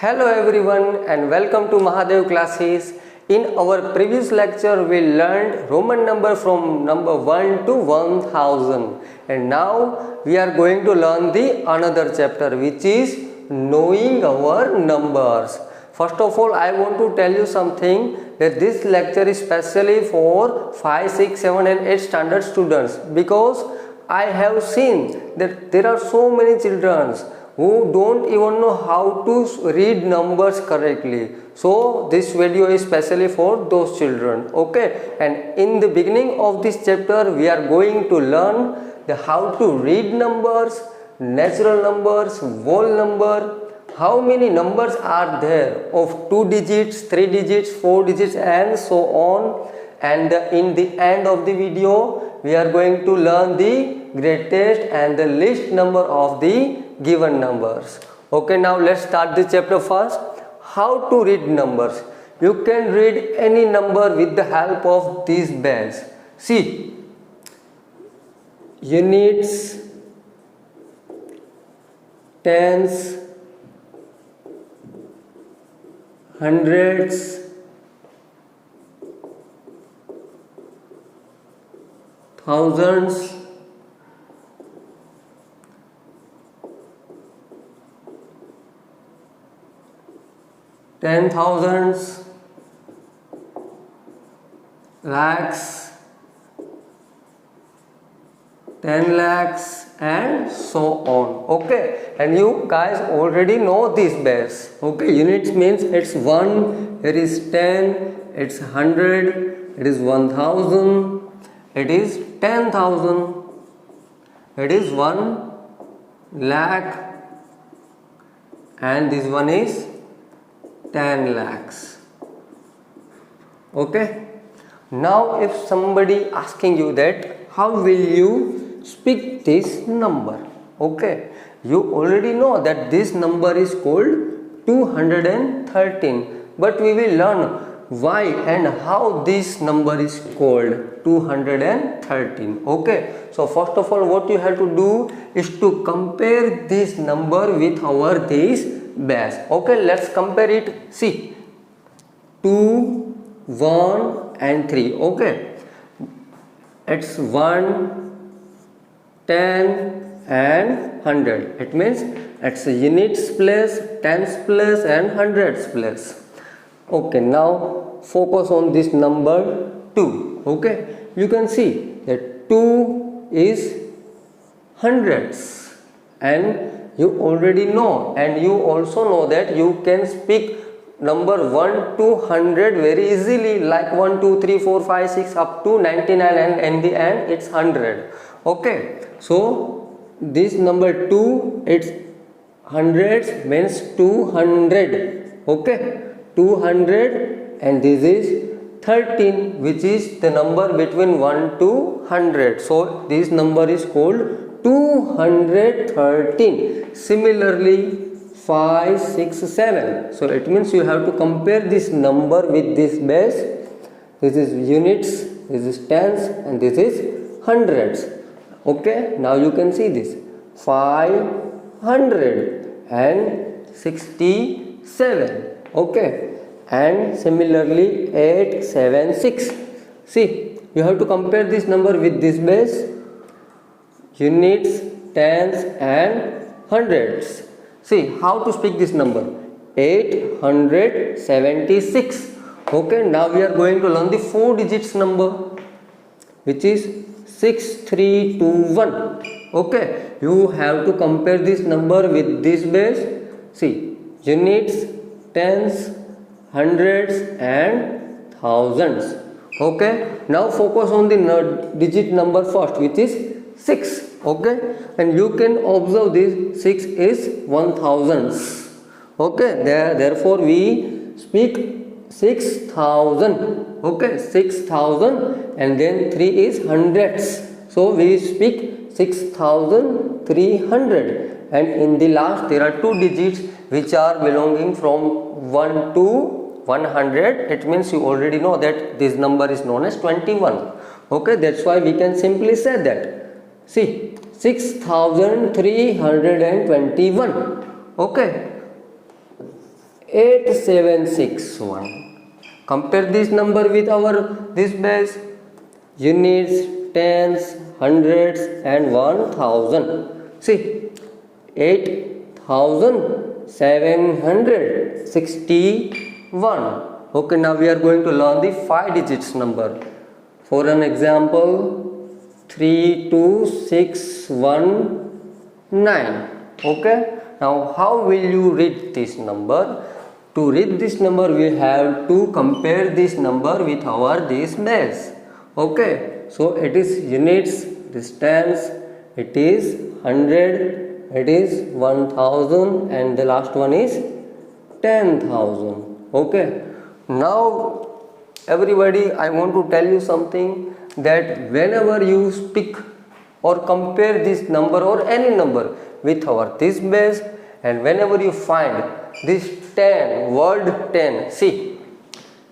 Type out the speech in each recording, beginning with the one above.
Hello everyone and welcome to Mahadev classes. In our previous lecture we learned Roman number from number 1 to 1000 and now we are going to learn the another chapter which is knowing our numbers. First of all I want to tell you something that this lecture is specially for 5, 6, 7 and 8 standard students because I have seen that there are so many children who don't even know how to read numbers correctly. So this video is specially for those children. Okay, and in the beginning of this chapter we are going to learn how to read numbers, natural numbers, whole number, how many numbers are there of 2 digits, 3 digits, 4 digits and so on. And in the end of the video we are going to learn the greatest and the least number of the given numbers. Okay, now let's start the chapter first. How to read numbers. You can read any number with the help of these bells. See, units, tens, hundreds, thousands, ten thousands, lakhs, 10 lakhs and so on. Okay, and you guys already know these bells. Okay, units means it's 1, it is 10, it's 100, it is 1000, it is 10,000, it is 1 lakh and this one is 10 lakhs. Okay, now if somebody asking you that how will you speak this number, okay, you already know that this number is called 213, but we will learn why and how this number is called 213. Okay, so first of all what you have to do is to compare this number with our this base. Okay, let's compare it. See, 2, 1 and 3. Okay, it's 1, 10 and 100. It means it's units place, tens place and hundreds place. Okay, now focus on this number 2. Okay, you can see that 2 is hundreds and you already know, and you also know that you can speak number 1 to 100 very easily, like 1, 2, 3, 4, 5, 6 up to 99 and in the end it's 100. Okay, so this number 2, it's hundreds means 200. Okay, 200 and this is 13 which is the number between 1 to 100. So this number is called 213. Similarly 5, 6, 7. So it means you have to compare this number with this base. This is units, this is tens and this is hundreds. Okay, now you can see this 567. Okay, and similarly 876. See, you have to compare this number with this base, units, tens and hundreds. See how to speak this number, 876. Okay, now we are going to learn the 4 digits number which is 6321. Okay, you have to compare this number with this base. See, units, tens, hundreds and thousands. Okay, now focus on the digit number first which is 6. Okay, and you can observe this 6 is 1000s. Okay, therefore we speak 6000. Okay, 6000 and then 3 is hundreds. So we speak 6300 and in the last there are 2 digits which are belonging from 1 to 100. It means you already know that this number is known as 21. Okay, that's why we can simply say that. See, 6321. Okay, 8761. Compare this number with our this base. Units, tens, hundreds and 1000. See, 8761. Okay, now we are going to learn the 5 digits number. For an example, 32619. Okay, now how will you read this number? To read this number, we have to compare this number with our this base. Okay, so it is units, this tens, it is 100, it is 1000 and the last one is 10,000. Okay, now everybody, I want to tell you something, that whenever you speak or compare this number or any number with our this base, and whenever you find this 10 word 10, see,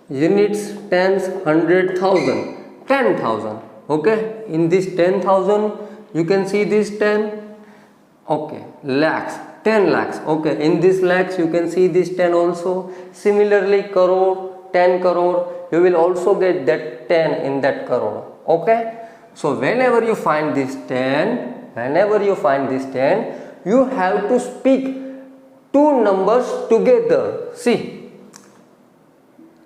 units, tens, 100,000, 10,000. Okay, in this 10,000 you can see this 10. Okay, lakhs, 10 lakhs. Okay, in this lakhs you can see this 10 also. Similarly, crore, 10 crore, you will also get that 10 in that crore. Okay, so whenever you find this 10, you have to speak two numbers together. See,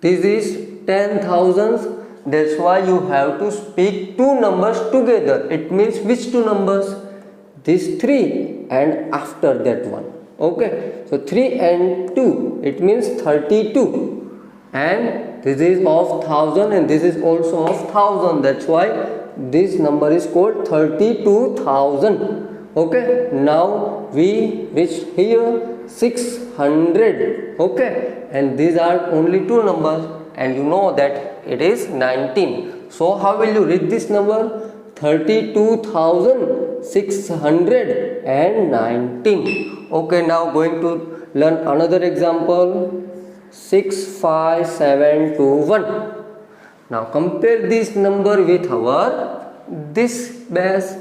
this is 10,000s, that's why you have to speak two numbers together. It means which two numbers? This 3 and after that one. Okay, so 3 and 2, it means 32, and this is of 1000 and this is also of 1000. That's why this number is called 32,000. Okay, now we reach here 600. Okay, and these are only two numbers, and you know that it is 19. So how will you read this number? 32,619. Okay, now going to learn another example. 65721. Now compare this number with our this base.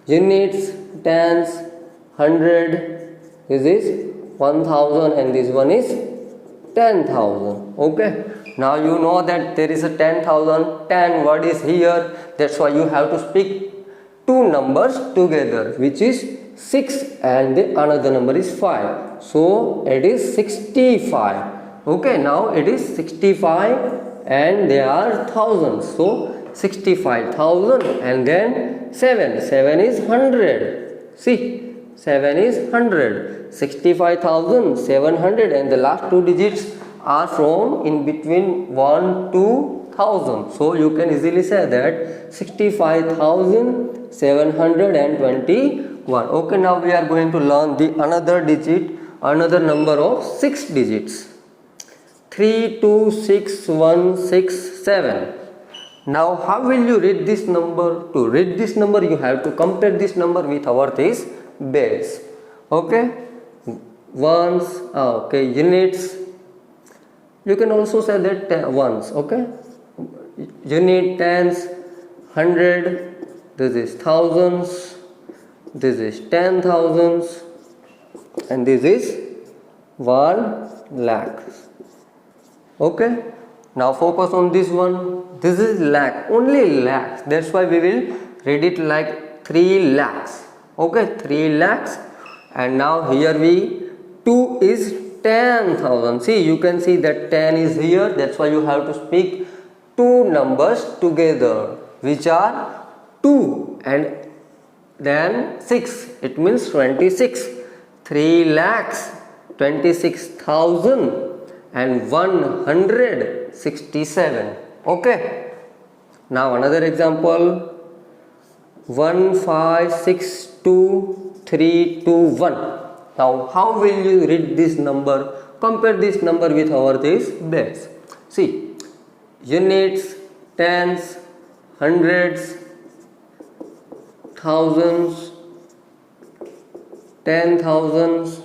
Units, tens, 100, this is 1000 and this one is 10,000. Okay, now you know that there is a 10,000, 10 word is here, that's why you have to speak two numbers together, which is 6 and the another number is 5. So it is 65. Okay, now it is 65 and there are thousands. So 65,000 and then 7 is 100. See, 7 is 100. 65,700 and the last two digits are from in between 1 to 1000. So you can easily say that 65,721. Okay, now we are going to learn the another number of 6 digits. 326167. Now how will you read this number? To read this number, you have to compare this number with our this base. Okay, ones, okay, units, you can also say that ones. Okay, unit, tens, 100, this is thousands, this is 10,000s, and this is 1 lakh. Okay, now focus on this one. This is lakh, only lakhs, that's why we will read it like 3 lakhs. Okay, 3 lakhs. And now here 2 is 10,000. See, you can see that 10 is here, that's why you have to speak two numbers together, which are 2 and then 6, it means 26. 3 lakhs 26,000 and 167. Okay, now another example. 1562321. Now how will you read this number? Compare this number with our this base. See, units, tens, hundreds, thousands, 10,000s,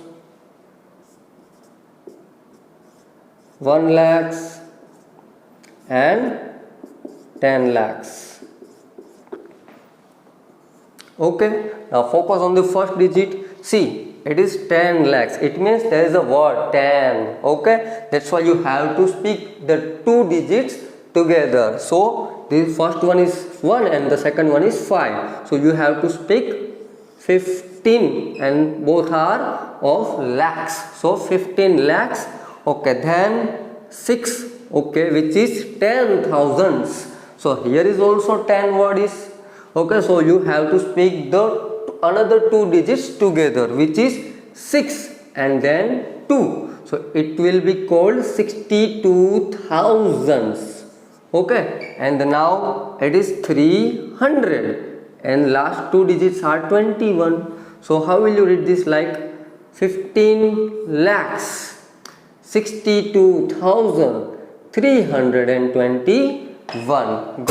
1 lakhs and 10 lakhs. Okay, now focus on the first digit. See, it is 10 lakhs. It means there is a word 10. Okay, that's why you have to speak the two digits together. So the first one is 1 and the second one is 5. So you have to speak 15 and both are of lakhs. So 15 lakhs. Okay, then 6. Okay, which is 10 thousands. So here is also 10 word is. Okay, so you have to speak the another two digits together, which is 6 and then 2. So it will be called 62 thousands. Okay, and now it is 300 and last two digits are 21. So how will you read this? Like 15 lakhs 62,321.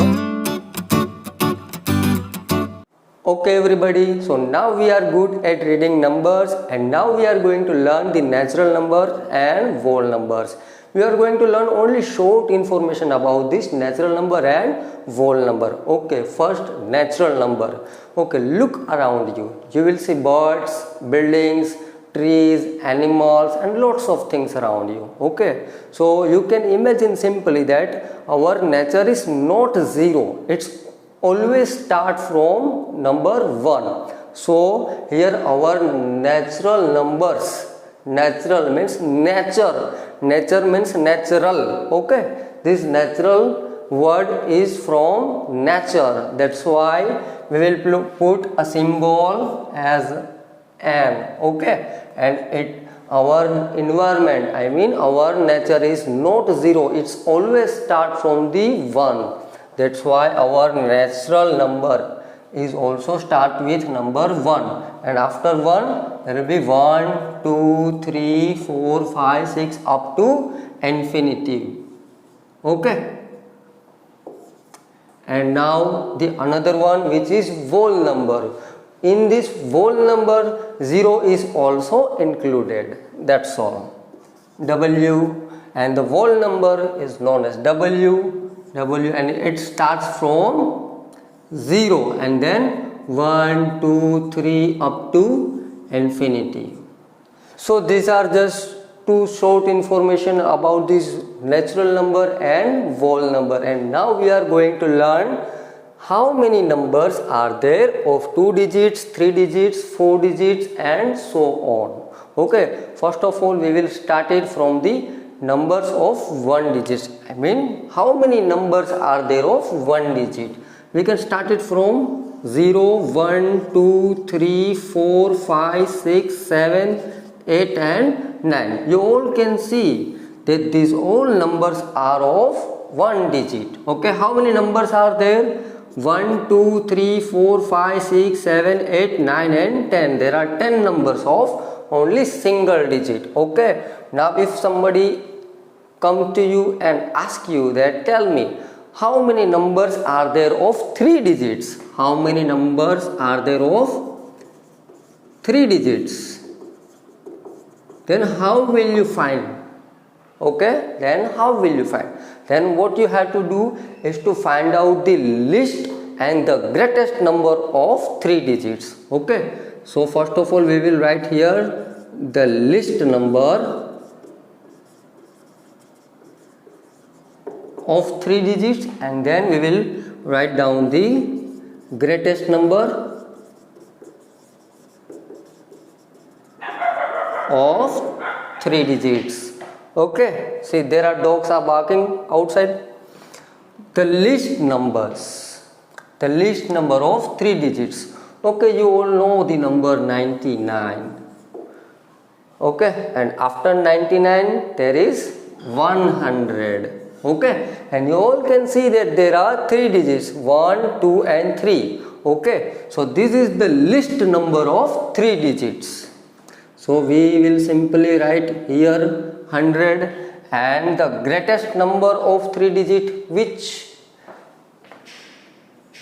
Okay everybody, so now we are good at reading numbers and now we are going to learn the natural numbers and whole numbers. We are going to learn only short information about this natural number and whole number. Okay, first natural number. Okay, look around you. You will see birds, buildings, trees, animals and lots of things around you. Okay, so you can imagine simply that our nature is not zero. It's always start from number 1. So here our natural numbers, natural means nature, nature means natural. Okay, this natural word is from nature. That's why we will put a symbol as an. Okay, and it our environment, I mean our nature is not zero. It's always start from the 1. That's why our natural number is also start with number 1, and after 1 there will be 1, 2, 3, 4, 5, 6 up to infinity. Okay, and now the another one, which is whole number. In this whole number 0 is also included. That's all. W, and the whole number is known as W, and it starts from 0 and then 1, 2, 3 up to infinity. So these are just two short information about this natural number and whole number, and now we are going to learn how many numbers are there of 2 digits, 3 digits, 4 digits and so on. Okay, first of all we will start it from the numbers of 1 digit. I mean how many numbers are there of 1 digit. We can start it from 0, 1, 2, 3, 4, 5, 6, 7, 8 and 9. You all can see that these all numbers are of 1 digit. Okay, how many numbers are there? 1, 2, 3, 4, 5, 6, 7, 8, 9 and 10. There are 10 numbers of only single digit. Okay, now if somebody come to you and ask you that tell me how many numbers are there of 3 digits, how many numbers are there of 3 digits, then how will you find? Okay, then how will you find? Then what you have to do is to find out the least and the greatest number of 3 digits. Okay, so first of all we will write here the least number of 3 digits, and then we will write down the greatest number of 3 digits. Okay, see there are dogs are barking outside. The least number of 3 digits. Okay, you all know the number 99. Okay, and after 99 there is 100. Okay, and you all can see that there are 3 digits, 1, 2 and 3. Okay, so this is the least number of 3 digits. So we will simply write here 100, and the greatest number of 3 digit, which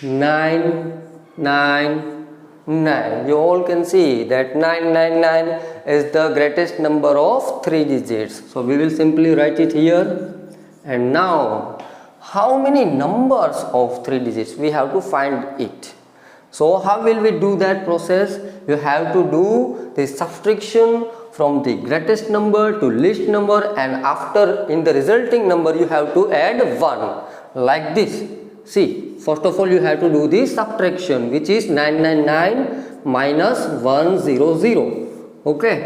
999. You all can see that 999 is the greatest number of 3 digits. So we will simply write it here. And now how many numbers of 3 digits? We have to find it. So how will we do that process? You have to do the subtraction from the greatest number to least number, and after in the resulting number you have to add 1 like this. See, first of all you have to do the subtraction, which is 999 minus 100. Okay,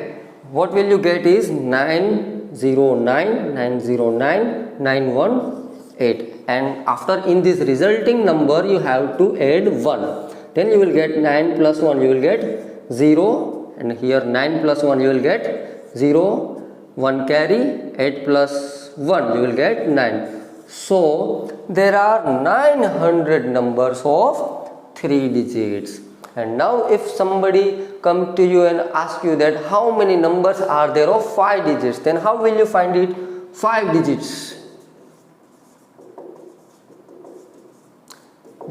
what will you get is 909 909 918, and after in this resulting number you have to add 1. Then you will get 9 plus 1, you will get 0, and here 9 plus 1 you will get 0, 1 carry, 8 plus 1 you will get 9. So there are 900 numbers of 3 digits. And now if somebody come to you and ask you that how many numbers are there of 5 digits, then how will you find it? 5 digits.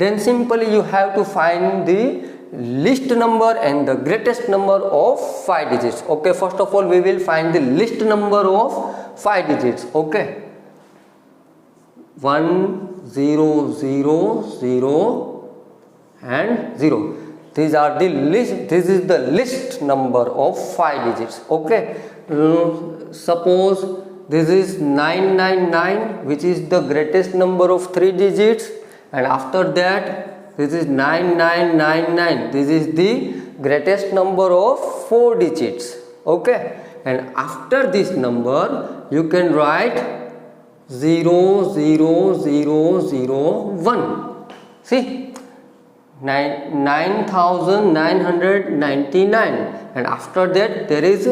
Then simply you have to find the least number and the greatest number of 5 digits. Okay, first of all we will find the least number of 5 digits. Okay, 1 0 0 0 and 0. These are the list. This is the least number of 5 digits. Okay, suppose this is 999, which is the greatest number of 3 digits, and after that this is 9999. This is the greatest number of 4 digits. Okay, and after this number you can write 0 0 0 0 1. See, 9999, and after that there is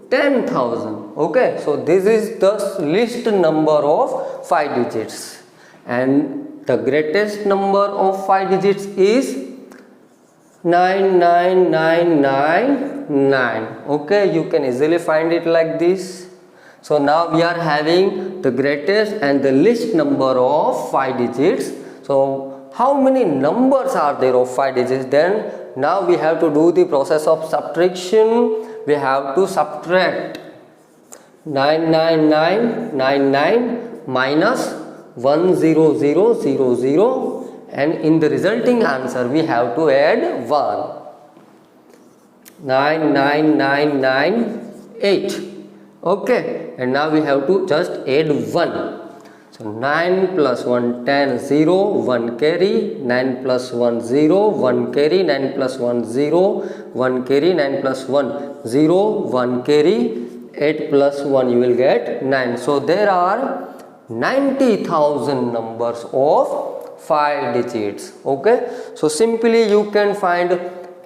10,000. Okay, so this is the least number of 5 digits, and the greatest number of 5 digits is 99999. Okay, you can easily find it like this. So now we are having the greatest and the least number of 5 digits. So how many numbers are there of 5 digits? Then now we have to do the process of subtraction. We have to subtract 99999 minus 10000, and in the resulting answer we have to add 1. 99998. Okay, and now we have to just add 1. So 9 plus 1 10, 0, 1 carry, 9 plus 1 0, 1 carry, 9 plus 1 0, 1 carry, 9 plus 1 0, 1 carry, 8 plus 1 you will get 9. So there are 90,000 numbers of 5 digits. Okay, so simply you can find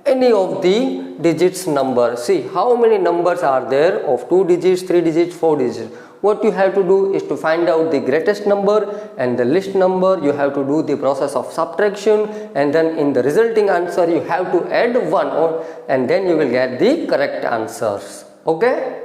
any of the digits number. See how many numbers are there of 2 digits, 3 digits, 4 digits. What you have to do is to find out the greatest number and the least number. You have to do the process of subtraction, and then in the resulting answer you have to add 1, and then you will get the correct answers. Okay.